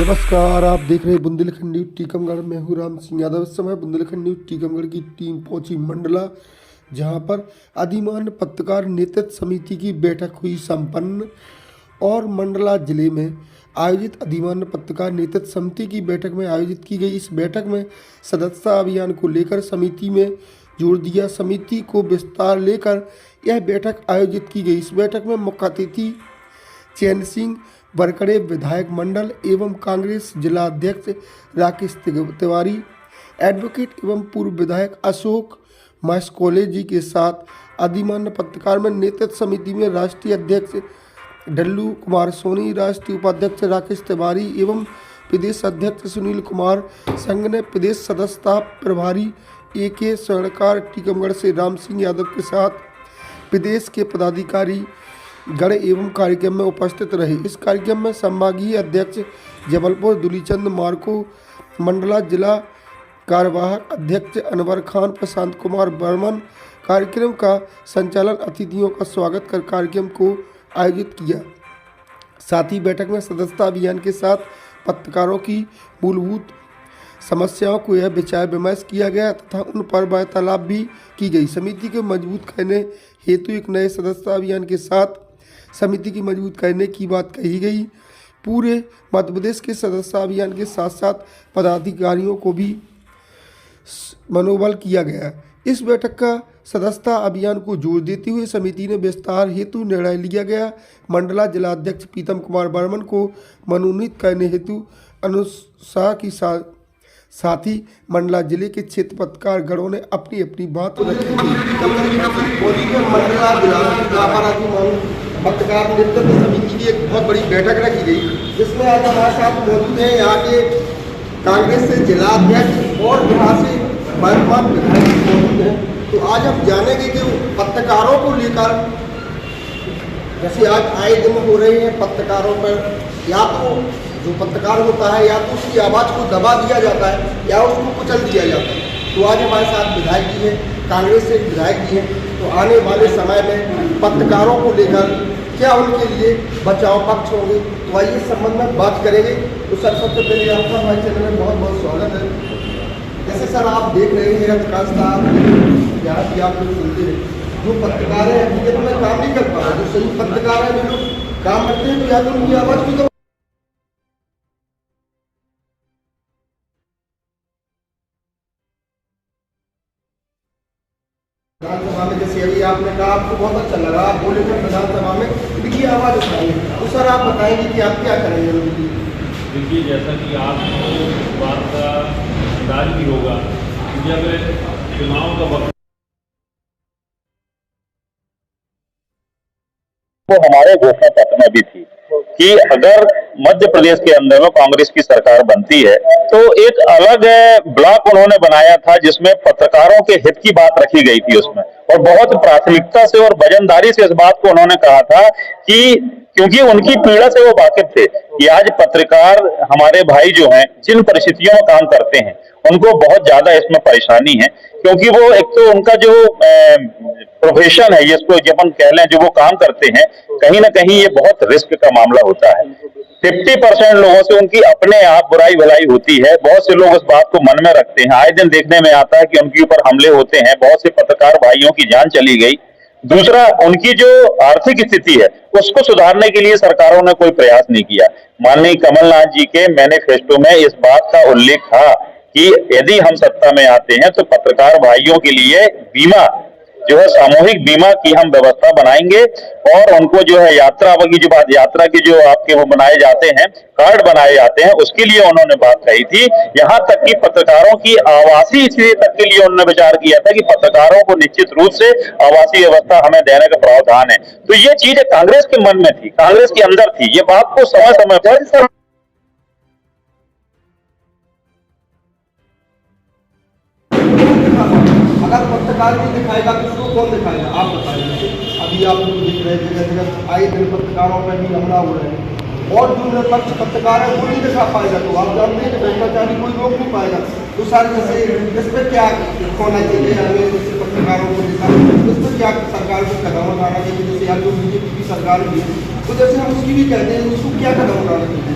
नमस्कार, आप देख रहे हैं बुंदेलखंड न्यूज टीकमगढ़। मैं हूँ राम सिंह यादव। इस समय बुंदेलखंड न्यूज टीकमगढ़ की टीम पहुंची मंडला, जहां पर अधिमान्य पत्रकार नेतृत्व समिति की बैठक हुई संपन्न। और मंडला जिले में आयोजित अधिमान्य पत्रकार नेतृत्व समिति की बैठक में आयोजित की गई। इस बैठक में सदस्यता अभियान को लेकर समिति में जोर दिया। समिति को विस्तार लेकर यह बैठक आयोजित की गई। इस बैठक में मुख्य अतिथि चैन सिंह बरकड़े विधायक मंडल एवं कांग्रेस जिला अध्यक्ष राकेश तिवारी, एडवोकेट एवं पूर्व विधायक अशोक मास्कोले जी के साथ अधिमान्य पत्रकार में नेतृत्व समिति में राष्ट्रीय अध्यक्ष डल्लू कुमार सोनी, राष्ट्रीय उपाध्यक्ष राकेश तिवारी एवं प्रदेश अध्यक्ष सुनील कुमार संघ ने प्रदेश सदस्यता प्रभारी AK स्वर्णकार टीकमगढ़ से राम सिंह यादव के साथ प्रदेश के पदाधिकारी गण एवं कार्यक्रम में उपस्थित रहे। इस कार्यक्रम में संभागीय अध्यक्ष जबलपुर दुलीचंद मार्को, मंडला जिला कार्यवाहक अध्यक्ष अनवर खान, प्रशांत कुमार बर्मन कार्यक्रम का संचालन अतिथियों का स्वागत कर कार्यक्रम को आयोजित किया। साथ ही बैठक में सदस्यता अभियान के साथ पत्रकारों की मूलभूत समस्याओं को यह विचार विमर्श किया गया तथा उन पर वार्तालाप भी की गई। समिति को मजबूत करने हेतु एक नए सदस्यता अभियान के साथ समिति की मजबूत करने की बात कही गई। पूरे मध्य प्रदेश के सदस्यता अभियान के साथ साथ पदाधिकारियों को भी मनोबल किया गया। इस बैठक का सदस्यता अभियान को जोर देते हुए समिति ने विस्तार हेतु निर्णय लिया गया। मंडला जिला अध्यक्ष प्रीतम कुमार बर्मन को मनोनीत करने हेतु अनुसार की साथ ही मंडला जिले के क्षेत्र पत्रकार गणों ने अपनी अपनी बात रखी। पत्रकार नेतृत्व समिति की एक बहुत बड़ी बैठक रखी गई, जिसमें आज हमारे साथ मौजूद हैं यहाँ के कांग्रेस से जिला अध्यक्ष और यहाँ से वर्तमान विधायक मौजूद हैं। तो आज हम जानेंगे कि पत्रकारों को लेकर जैसे आज आए दिन हो रहे हैं पत्रकारों पर, या तो जो पत्रकार होता है या तो उसकी आवाज़ को दबा दिया जाता है या उसको कुचल दिया जाता है। तो आज हमारे साथ विधायक जी हैं, कांग्रेस से विधायक जी हैं। तो आने वाले समय में पत्रकारों को लेकर क्या उनके लिए बचाव पक्ष होंगे, तो आइए इस संबंध में बात करेंगे। तो सर, सबसे पहले आपका हमारे चैनल में बहुत बहुत स्वागत है। जैसे सर आप देख रहे हैं अधिकांशतः यहाँ की आप लोग सुनते हैं, जो पत्रकार हैं हकीकत में काम नहीं कर पा रहे। जो सही पत्रकार हैं जो लोग काम करते हैं तो या तो उनकी आवाज़ को विधानसभा में, जैसे अभी आपने कहा आपको बहुत अच्छा लगा, आप बोले थे विधानसभा में इनकी आवाज़ उठाएंगे। तो सर आप बताएंगे कि आप क्या करेंगे? देखिए, जैसा कि आपको बात का अंदाज भी होगा, जब चुनाव का वक्त तो हमारे घोषणा पत्र में भी थी कि अगर मध्य प्रदेश के अंदर में कांग्रेस की सरकार बनती है तो एक अलग ब्लॉक उन्होंने बनाया था जिसमें पत्रकारों के हित की बात रखी गई थी उसमें, और बहुत प्राथमिकता से और वजनदारी से इस बात को उन्होंने कहा था कि क्योंकि उनकी पीड़ा से वो वाकिफ थे कि आज पत्रकार हमारे भाई जो हैं जिन परिस्थितियों में काम करते हैं उनको बहुत ज्यादा इसमें परेशानी है, क्योंकि वो एक तो उनका जो प्रोफेशन है, इसको जब हम कह लें जो वो काम करते हैं, कहीं ना कहीं ये बहुत रिस्क का मामला होता है। 50% लोगों से उनकी अपने आप बुराई भलाई होती है। बहुत से लोग इस बात को मन में रखते हैं। आए दिन देखने में आता है कि उनके ऊपर हमले होते हैं। बहुत से पत्रकार भाइयों की जान चली गई। दूसरा, उनकी जो आर्थिक स्थिति है उसको सुधारने के लिए सरकारों ने कोई प्रयास नहीं किया। माननीय कमलनाथ जी के मैनिफेस्टो में इस बात का उल्लेख था कि यदि हम सत्ता में आते हैं तो पत्रकार भाइयों के लिए बीमा जो है, सामूहिक बीमा की हम व्यवस्था बनाएंगे, और उनको जो है यात्रा की जो बात, यात्रा के जो आपके वो बनाए जाते हैं, कार्ड बनाए जाते हैं, उसके लिए उन्होंने बात कही थी। यहाँ तक कि पत्रकारों की आवासीय स्थिति तक के लिए उन्होंने विचार किया था कि पत्रकारों को निश्चित रूप से आवासीय व्यवस्था हमें देने का प्रावधान है। तो ये चीज कांग्रेस के मन में थी, कांग्रेस के अंदर थी। ये बात को समय समय पर अगर पत्रकार भी दिखाएगा तो उसको कौन दिखाएगा, आप बताइए। अभी आप लोग देख रहे हैं जगह जगह आए दिन पत्रकारों पर भी हमला हो रहा है, और जो निरपक्ष पत्रकार है वो नहीं दिखा पाएगा। तो आप जानते हैं कि भ्रष्टाचारी कोई रोक नहीं पाएगा। तो सर जैसे इस पर क्या होना चाहिए, हमें जैसे पत्रकारों को दिखा, इस पर क्या सरकार को कदम उठाना चाहिए? जैसे आज जो BJP की सरकार भी है, तो जैसे हम उसकी भी कहते हैं उसको क्या कदम उठाना चाहिए?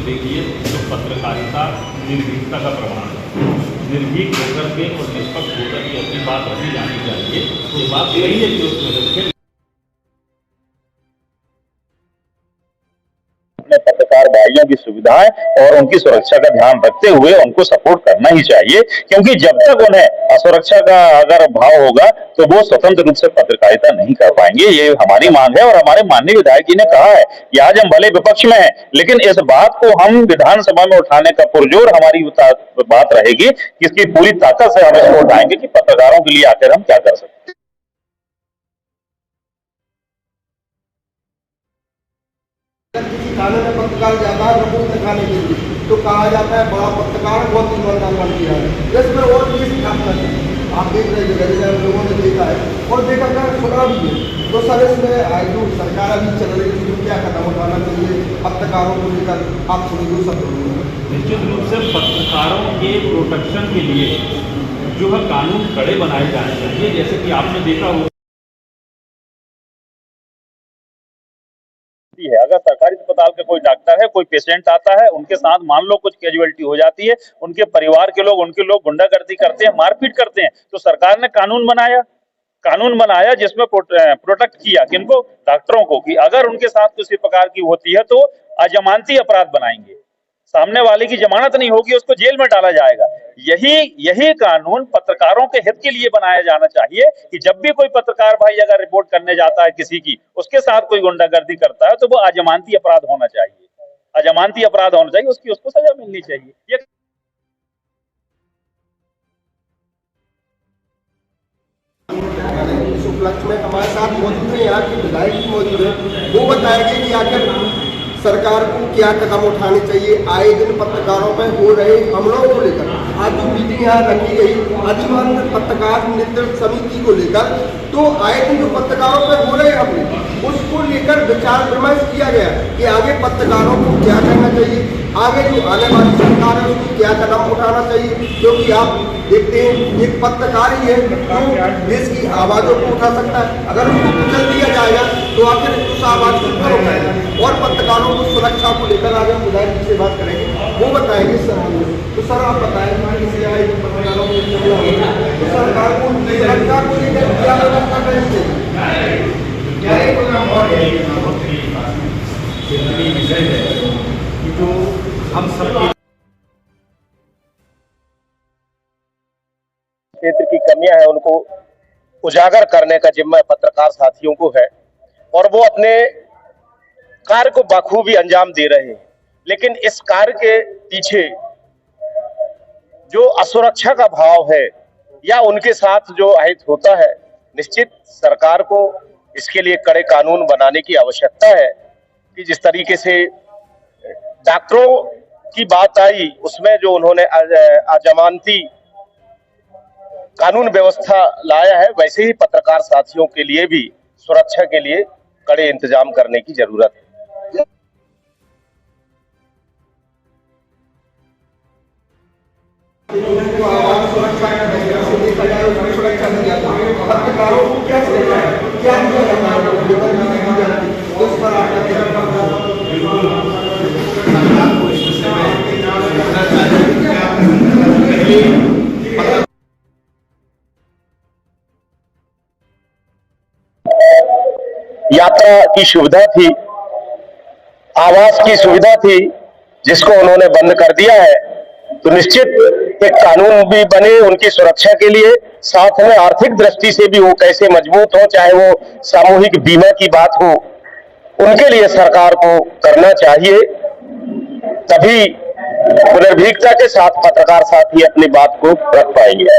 देखिए, जो पत्रकारिता निर्भीकता का प्रमाण है, निर्भीक होकर के और निष्पक्ष होकर के अपनी बात रखी जानी चाहिए। तो ये बात सही है कि उसमें रखें। अपने पत्रकार भाइयों की सुविधाएं और उनकी सुरक्षा का ध्यान रखते हुए उनको सपोर्ट करना ही चाहिए, क्योंकि जब तक उन्हें असुरक्षा का अगर भाव होगा तो वो स्वतंत्र रूप से पत्रकारिता नहीं कर पाएंगे। ये हमारी मांग है और हमारे माननीय विधायक जी ने कहा है कि आज हम भले विपक्ष में हैं, लेकिन इस बात को हम विधानसभा में उठाने का पुरजोर हमारी बात रहेगी कि इसकी पूरी ताकत से हम इसको उठाएंगे कि पत्रकारों के लिए आखिर हम क्या कर सकते हैं। किसी थाने में पत्रकार जाता है रिपोर्ट दिखाने के लिए तो कहा जाता है बड़ा पत्रकार बहुत ईमानदार बन गया है, इसमें और भी स्थापना है। आप देख रहे हैं लोगों ने देखा है और देखा कर सुना भी है। तो सर इसमें जो सरकार अभी चल रही थी क्या कदम उठाना चाहिए पत्रकारों को लेकर, आप सुनिए सब लोग। निश्चित रूप से पत्रकारों के प्रोटेक्शन के लिए जो है कानून कड़े बनाए जाने चाहिए। जैसे कि आपने देखा हो है, अगर सरकारी अस्पताल का कोई डॉक्टर है, कोई पेशेंट आता है, उनके साथ मान लो कुछ कैजुअलिटी हो जाती है, उनके परिवार के लोग, उनके लोग गुंडागर्दी करते हैं, मारपीट करते हैं, तो सरकार ने कानून बनाया जिसमें प्रोटेक्ट किया किनको, डॉक्टरों को, कि अगर उनके साथ किसी प्रकार की होती है तो अजमानती अपराध बनाएंगे, सामने वाले की जमानत नहीं होगी, उसको जेल में डाला जाएगा। यही कानून पत्रकारों के हित के लिए बनाया जाना चाहिए कि जब भी कोई पत्रकार भाई अगर रिपोर्ट करने जाता है किसी की, उसके साथ कोई गुंडागर्दी करता है तो वो अजमानती अपराध होना चाहिए, उसको सजा मिलनी चाहिए। इस उपलक्ष्य में हमारे साथ मौजूद है, यहाँ के विधायक भी मौजूद है, वो बताएंगे कि आखिर सरकार को क्या कदम उठाने चाहिए आए दिन पत्रकारों पर हो रहे हमलों को लेकर। आज जो मीटिंग यहाँ रखी गई अधिमान्य पत्रकार नेतृत्व समिति को लेकर, तो आए दिन जो पत्रकारों पर हो रहे हमले उसको लेकर विचार विमर्श किया गया कि आगे पत्रकारों को क्या करना चाहिए, आगे जो आने वाली सरकार है उसको क्या कदम उठाना चाहिए। क्योंकि आप देखते हैं एक पत्रकार ही है जो देश की आवाज़ों को उठा सकता है, अगर उसको कुचल दिया जाएगा तो आखिर उस आवाज़ को कौन उठाएगा। और पत्रकारों को सुरक्षा को लेकर आज हम विधायक जी से बात करेंगे, वो बताएंगे सर। तो सर आप बताएंगे किसी आए पत्रकारों को तो सरकार को सुरक्षा को लेकर क्या व्यवस्था करनी चाहिए। विषय है कि जो हम सब क्षेत्र की कमियां हैं उनको उजागर करने का जिम्मा पत्रकार साथियों को है और वो अपने कार्य को बखूबी अंजाम दे रहे हैं। लेकिन इस कार्य के पीछे जो असुरक्षा का भाव है या उनके साथ जो अहित होता है, निश्चित सरकार को इसके लिए कड़े कानून बनाने की आवश्यकता है कि जिस तरीके से डॉक्टरों की बात आई उसमें जो उन्होंने अजमानती कानून व्यवस्था लाया है, वैसे ही पत्रकार साथियों के लिए भी सुरक्षा के लिए कड़े इंतजाम करने की जरूरत है। पत्रकारों को क्या उस पर यात्रा की सुविधा थी, आवास की सुविधा थी, जिसको उन्होंने बंद कर दिया है। तो निश्चित एक कानून भी बने उनकी सुरक्षा के लिए, साथ में आर्थिक दृष्टि से भी वो कैसे मजबूत हो, चाहे वो सामूहिक बीमा की बात हो, उनके लिए सरकार को करना चाहिए। तभी पुनर्भीकता के साथ पत्रकार साथी अपनी बात को रख पाएंगे।